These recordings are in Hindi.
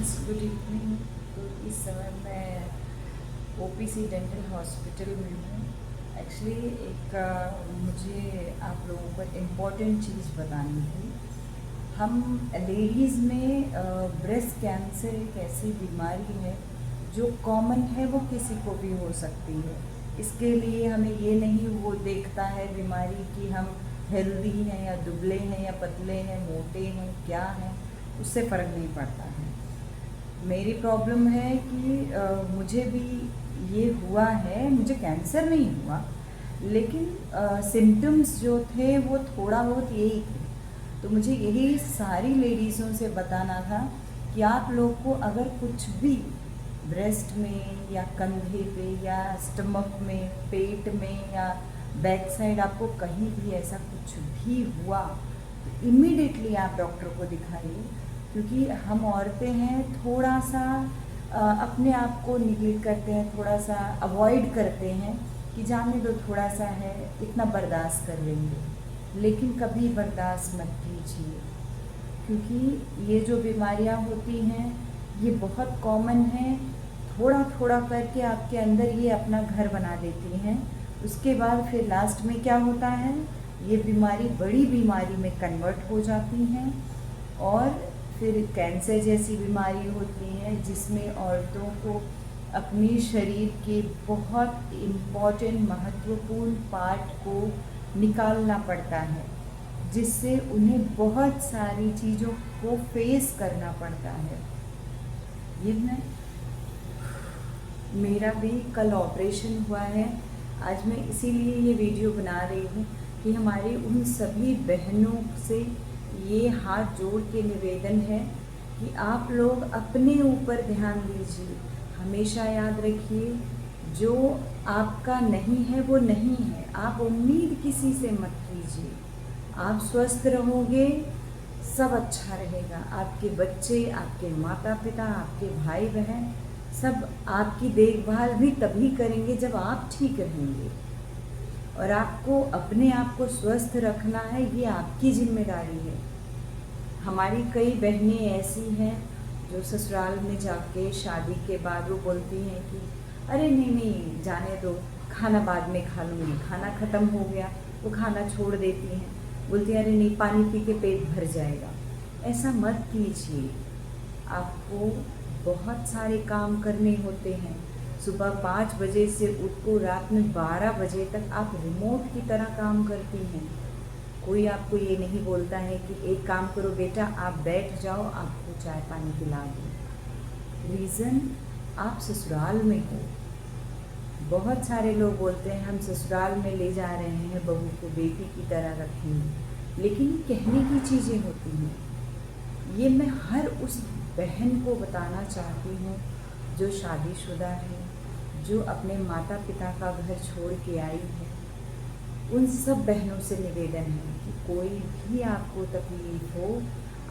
Friends, good evening. तो इस समय मैं ओपीसी डेंटल हॉस्पिटल में हूँ। एक्चुअली मुझे आप लोगों को इम्पॉर्टेंट चीज़ बतानी थी। हम लेडीज़ में ब्रेस्ट कैंसर एक ऐसी बीमारी है जो कॉमन है, वो किसी को भी हो सकती है। इसके लिए हमें ये नहीं वो देखता है बीमारी कि हम हेल्दी हैं या दुबले हैं या पतले हैं, मोटे हैं, क्या हैं, उससे फ़र्क नहीं पड़ता है। मेरी प्रॉब्लम है कि मुझे भी ये हुआ है, मुझे कैंसर नहीं हुआ, लेकिन सिम्टम्स जो थे वो थोड़ा बहुत यही थे। तो मुझे यही सारी लेडीज़ों से बताना था कि आप लोग को अगर कुछ भी ब्रेस्ट में या कंधे पे या स्टमक में, पेट में या बैक साइड आपको कहीं भी ऐसा कुछ भी हुआ तो इमीडिएटली आप डॉक्टर को दिखाइए। क्योंकि हम औरतें हैं, थोड़ा सा अपने आप को निगलेक्ट करते हैं, थोड़ा सा अवॉइड करते हैं कि जाने दो, थोड़ा सा है, इतना बर्दाश्त कर लेंगे। लेकिन कभी बर्दाश्त मत कीजिए, क्योंकि ये जो बीमारियां होती हैं ये बहुत कॉमन है। थोड़ा थोड़ा करके आपके अंदर ये अपना घर बना देती हैं। उसके बाद फिर लास्ट में क्या होता है, ये बीमारी बड़ी बीमारी में कन्वर्ट हो जाती हैं और फिर कैंसर जैसी बीमारी होती है, जिसमें औरतों को अपनी शरीर के बहुत इम्पॉर्टेंट महत्वपूर्ण पार्ट को निकालना पड़ता है, जिससे उन्हें बहुत सारी चीज़ों को फेस करना पड़ता है। ये मेरा भी कल ऑपरेशन हुआ है। आज मैं इसीलिए ये वीडियो बना रही हूँ कि हमारी उन सभी बहनों से ये हाथ जोड़ के निवेदन है कि आप लोग अपने ऊपर ध्यान दीजिए। हमेशा याद रखिए, जो आपका नहीं है वो नहीं है। आप उम्मीद किसी से मत कीजिए। आप स्वस्थ रहोगे, सब अच्छा रहेगा। आपके बच्चे, आपके माता पिता, आपके भाई बहन सब आपकी देखभाल भी तभी करेंगे जब आप ठीक रहेंगे। और आपको अपने आप को स्वस्थ रखना है, ये आपकी जिम्मेदारी है। हमारी कई बहनें ऐसी हैं जो ससुराल में जाके शादी के बाद वो बोलती हैं कि अरे नहीं नहीं जाने दो, खाना बाद में खा लूँगी। खाना ख़त्म हो गया, वो खाना छोड़ देती हैं, बोलती हैं अरे नहीं पानी पी के पेट भर जाएगा। ऐसा मत कीजिए। आपको बहुत सारे काम करने होते हैं। सुबह 5 बजे से उठ को रात में 12 बजे तक आप रिमोट की तरह काम करती हैं। कोई आपको ये नहीं बोलता है कि एक काम करो बेटा, आप बैठ जाओ, आपको चाय पानी पिला दूँ। रीज़न, आप ससुराल में हो। बहुत सारे लोग बोलते हैं हम ससुराल में ले जा रहे हैं बहू को, बेटी की तरह रखेंगे, लेकिन कहने की चीज़ें होती हैं। ये मैं हर उस बहन को बताना चाहती हूँ जो शादीशुदा है, जो अपने माता पिता का घर छोड़ के आई है। उन सब बहनों से निवेदन है कि कोई भी आपको तकलीफ़ हो,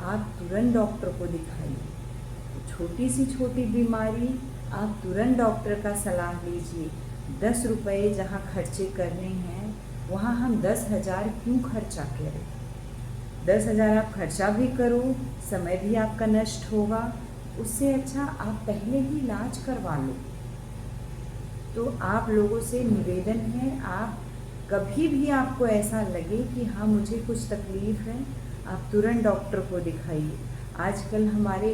आप तुरंत डॉक्टर को दिखाइए। छोटी सी छोटी बीमारी आप तुरंत डॉक्टर का सलाह लीजिए। 10 रुपये जहाँ खर्चे करने हैं, वहाँ हम 10,000 क्यों खर्चा करें। 10,000 आप खर्चा भी करो, समय भी आपका नष्ट होगा। उससे अच्छा आप पहले ही इलाज करवा लो। तो आप लोगों से निवेदन है, आप कभी भी आपको ऐसा लगे कि हाँ मुझे कुछ तकलीफ़ है, आप तुरंत डॉक्टर को दिखाइए। आजकल हमारे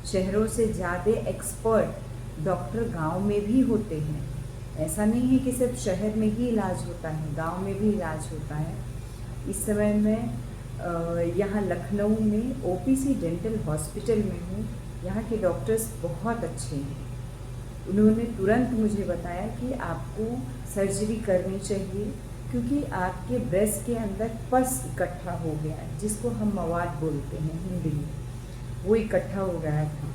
शहरों से ज़्यादा एक्सपर्ट डॉक्टर गांव में भी होते हैं। ऐसा नहीं है कि सिर्फ शहर में ही इलाज होता है, गांव में भी इलाज होता है। इस समय मैं यहाँ लखनऊ में ओपीसी डेंटल हॉस्पिटल में हूँ। यहाँ के डॉक्टर्स बहुत अच्छे हैं। उन्होंने तुरंत मुझे बताया कि आपको सर्जरी करनी चाहिए, क्योंकि आपके ब्रेस्ट के अंदर पस इकट्ठा हो गया है, जिसको हम मवाद बोलते हैं हिंदी में, वो इकट्ठा हो गया था।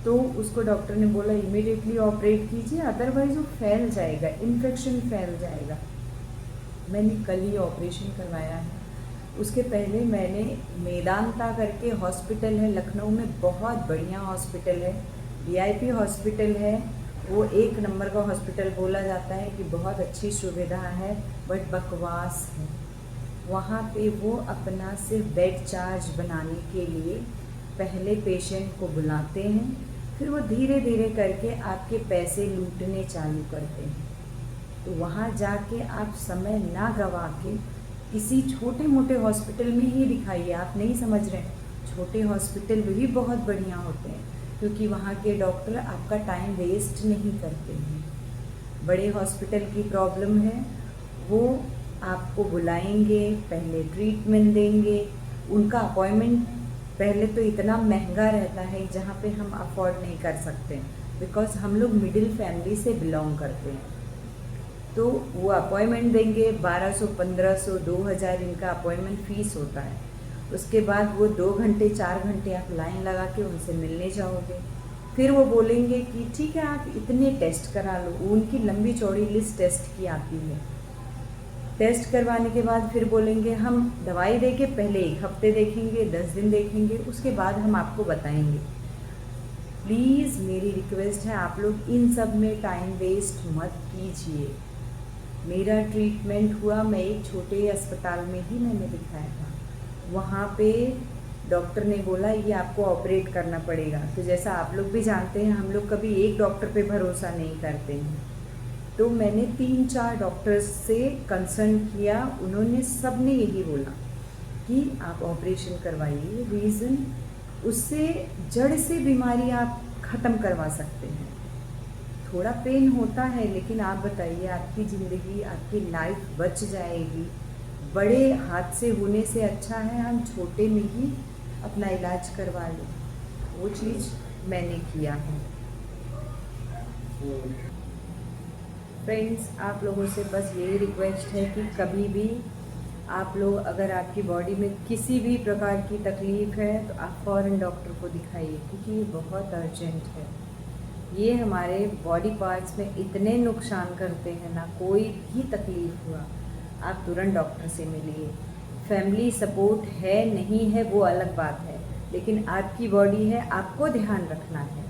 तो उसको डॉक्टर ने बोला इमीडिएटली ऑपरेट कीजिए, अदरवाइज़ वो फैल जाएगा, इन्फेक्शन फैल जाएगा। मैंने कल ही ऑपरेशन करवाया है। उसके पहले मैंने मेदांता करके हॉस्पिटल है लखनऊ में, बहुत बढ़िया हॉस्पिटल है, वीआईपी हॉस्पिटल है। वो 1 नंबर का हॉस्पिटल बोला जाता है कि बहुत अच्छी सुविधा है, बट बकवास है। वहाँ पे वो अपना सिर्फ बेड चार्ज बनाने के लिए पहले पेशेंट को बुलाते हैं, फिर वो धीरे धीरे करके आपके पैसे लूटने चालू करते हैं। तो वहाँ जाके आप समय ना गवा के किसी छोटे मोटे हॉस्पिटल में ही दिखाइए। आप नहीं समझ रहे, छोटे हॉस्पिटल भी बहुत बढ़िया होते हैं, क्योंकि वहाँ के डॉक्टर आपका टाइम वेस्ट नहीं करते हैं। बड़े हॉस्पिटल की प्रॉब्लम है, वो आपको बुलाएंगे, पहले ट्रीटमेंट देंगे, उनका अपॉइंटमेंट पहले तो इतना महंगा रहता है जहाँ पे हम अफोर्ड नहीं कर सकते, बिकॉज हम लोग मिडिल फैमिली से बिलोंग करते हैं। तो वो अपॉइंटमेंट देंगे, 1200, 1500, 2000 इनका अपॉइंटमेंट फ़ीस होता है। उसके बाद वो 2 घंटे 4 घंटे आप लाइन लगा के उनसे मिलने जाओगे। फिर वो बोलेंगे कि ठीक है आप इतने टेस्ट करा लो, उनकी लंबी चौड़ी लिस्ट टेस्ट की आती है। टेस्ट करवाने के बाद फिर बोलेंगे हम दवाई दे के पहले 1 हफ्ते देखेंगे, 10 दिन देखेंगे, उसके बाद हम आपको बताएंगे। प्लीज़ मेरी रिक्वेस्ट है, आप लोग इन सब में टाइम वेस्ट मत कीजिए। मेरा ट्रीटमेंट हुआ, मैं एक छोटे अस्पताल में ही मैंने दिखाया था। वहाँ पे डॉक्टर ने बोला ये आपको ऑपरेट करना पड़ेगा। तो जैसा आप लोग भी जानते हैं, हम लोग कभी एक डॉक्टर पे भरोसा नहीं करते हैं। तो मैंने 3-4 डॉक्टर्स से कंसल्ट किया, उन्होंने सब ने यही बोला कि आप ऑपरेशन करवाइए। रीज़न, उससे जड़ से बीमारी आप ख़त्म करवा सकते हैं। थोड़ा पेन होता है, लेकिन आप बताइए आपकी ज़िंदगी, आपकी लाइफ बच जाएगी। बड़े हादसे होने से अच्छा है हम छोटे में ही अपना इलाज करवा लें। वो चीज़ मैंने किया है। फ्रेंड्स, आप लोगों से बस यही रिक्वेस्ट है कि कभी भी आप लोग, अगर आपकी बॉडी में किसी भी प्रकार की तकलीफ़ है तो आप फ़ौरन डॉक्टर को दिखाइए, क्योंकि ये बहुत अर्जेंट है। ये हमारे बॉडी पार्ट्स में इतने नुकसान करते हैं ना, कोई भी तकलीफ़ हुआ आप तुरंत डॉक्टर से मिलिए। फैमिली सपोर्ट है नहीं है वो अलग बात है, लेकिन आपकी बॉडी है, आपको ध्यान रखना है।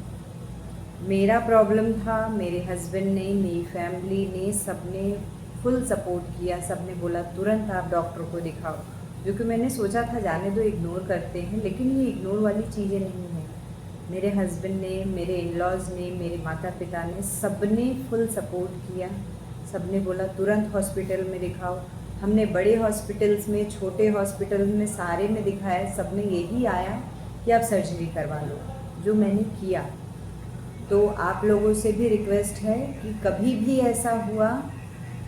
मेरा प्रॉब्लम था, मेरे हस्बैंड ने, मेरी फैमिली ने, सब ने फुल सपोर्ट किया। सब ने बोला तुरंत आप डॉक्टर को दिखाओ, जो कि मैंने सोचा था जाने दो, इग्नोर करते हैं, लेकिन ये इग्नोर वाली चीज़ें नहीं हैं। मेरे हस्बैंड ने, मेरे इन-लॉज़ ने, मेरे माता पिता ने, सब ने फुल सपोर्ट किया। सब ने बोला तुरंत हॉस्पिटल में दिखाओ। हमने बड़े हॉस्पिटल्स में, छोटे हॉस्पिटल में, सारे में दिखाया, सब में यही आया कि आप सर्जरी करवा लो, जो मैंने किया। तो आप लोगों से भी रिक्वेस्ट है कि कभी भी ऐसा हुआ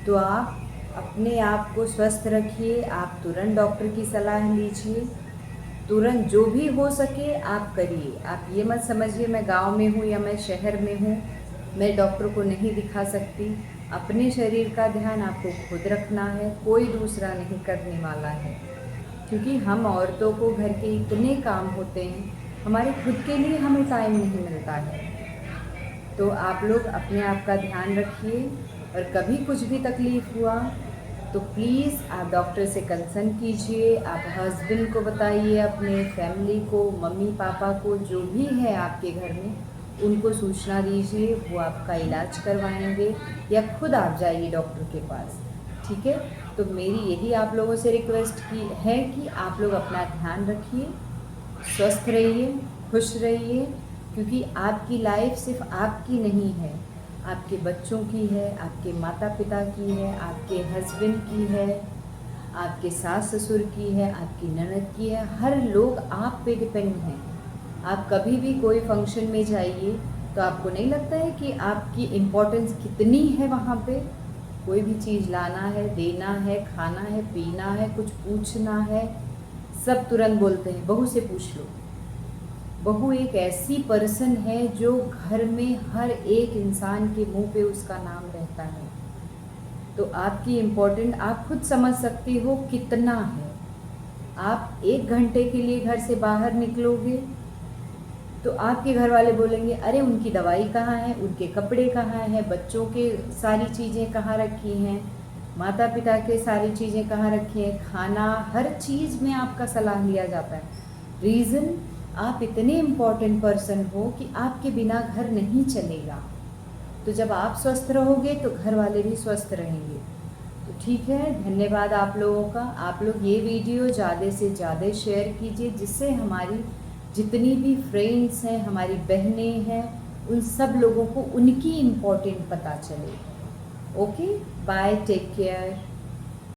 तो आप अपने आप को स्वस्थ रखिए, आप तुरंत डॉक्टर की सलाह लीजिए, तुरंत जो भी हो सके आप करिए। आप ये मत समझिए मैं गांव में हूँ या मैं शहर में हूँ, मैं डॉक्टर को नहीं दिखा सकती। अपने शरीर का ध्यान आपको खुद रखना है, कोई दूसरा नहीं करने वाला है। क्योंकि हम औरतों को घर के इतने काम होते हैं, हमारे खुद के लिए हमें टाइम नहीं मिलता है। तो आप लोग अपने आप का ध्यान रखिए, और कभी कुछ भी तकलीफ़ हुआ तो प्लीज़ आप डॉक्टर से कंसल्ट कीजिए। आप हस्बैंड को बताइए, अपने फैमिली को, मम्मी पापा को, जो भी है आपके घर में, उनको सूचना दीजिए, वो आपका इलाज करवाएंगे, या खुद आप जाइए डॉक्टर के पास। ठीक है, तो मेरी यही आप लोगों से रिक्वेस्ट की है कि आप लोग अपना ध्यान रखिए, स्वस्थ रहिए, खुश रहिए, क्योंकि आपकी लाइफ सिर्फ आपकी नहीं है, आपके बच्चों की है, आपके माता पिता की है, आपके हस्बैंड की है, आपके सास ससुर की है, आपकी ननद की है। हर लोग आप पे डिपेंड हैं। आप कभी भी कोई फंक्शन में जाइए तो आपको नहीं लगता है कि आपकी इम्पोर्टेंस कितनी है वहाँ पे? कोई भी चीज़ लाना है, देना है, खाना है, पीना है, कुछ पूछना है, सब तुरंत बोलते हैं बहू से पूछ लो। बहू एक ऐसी पर्सन है जो घर में हर एक इंसान के मुंह पे उसका नाम रहता है। तो आपकी इम्पोर्टेंट आप खुद समझ सकती हो कितना है। आप 1 घंटे के लिए घर से बाहर निकलोगे तो आपके घर वाले बोलेंगे अरे उनकी दवाई कहाँ है, उनके कपड़े कहाँ हैं, बच्चों के सारी चीज़ें कहाँ रखी हैं, माता पिता के सारी चीज़ें कहाँ रखी हैं, खाना, हर चीज़ में आपका सलाह लिया जाता है। रीज़न, आप इतने इम्पोर्टेंट पर्सन हो कि आपके बिना घर नहीं चलेगा। तो जब आप स्वस्थ रहोगे तो घर वाले भी स्वस्थ रहेंगे। तो ठीक है, धन्यवाद आप लोगों का। आप लोग ये वीडियो ज़्यादा से ज़्यादा शेयर कीजिए, जिससे हमारी जितनी भी फ्रेंड्स हैं, हमारी बहनें हैं, उन सब लोगों को उनकी इम्पोर्टेंट पता चले। Okay, bye, take care.